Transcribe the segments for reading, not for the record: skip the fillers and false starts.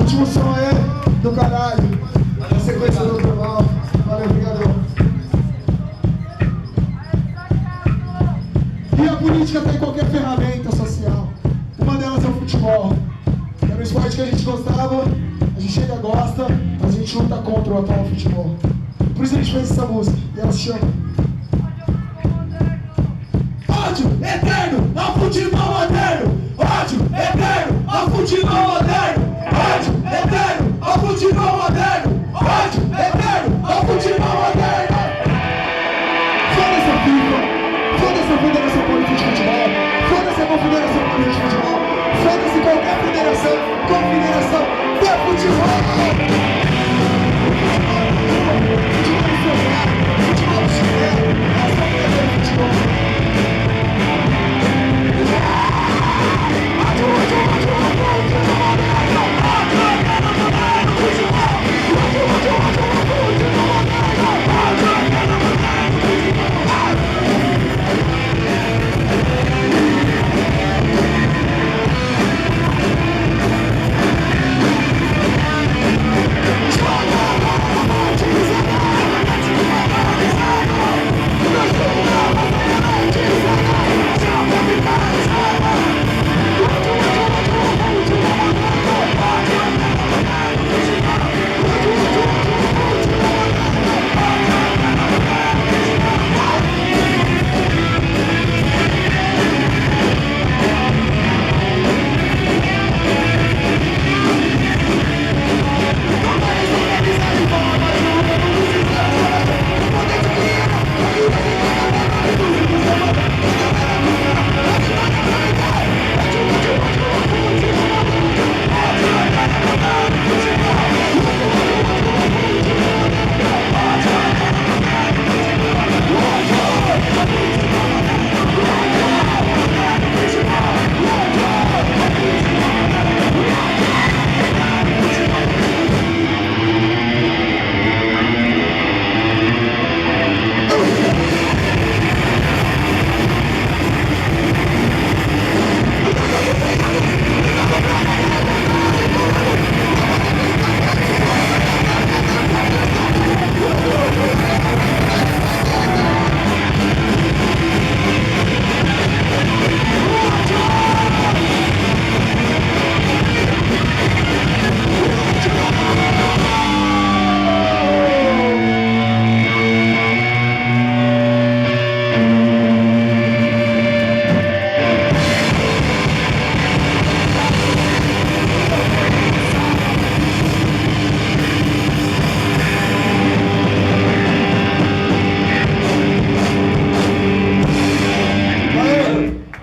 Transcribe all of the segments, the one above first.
Último som aí, do caralho. Na sequência do global. Valeu, obrigado. E a política tem qualquer ferramenta social. Uma delas é o futebol. Era um esporte que a gente gostava, a gente ainda gosta, mas a gente luta contra o atual futebol. Por isso a gente fez essa música. E ela se chama Ódio eterno ao futebol moderno. Ódio eterno ao futebol moderno. Ódio eterno ao futebol moderno. Ódio eterno ao futebol moderno. Foda-se a FIFA, foda-se a Federação Política de Futebol, foda-se a Confederação Política de Futebol, foda-se qualquer federação, confederação de futebol. Futebol social, futebol chinelo, nós vamos ter futebol.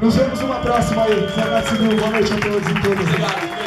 Nos vemos numa próxima aí. Boa noite a todos e todas. Obrigado.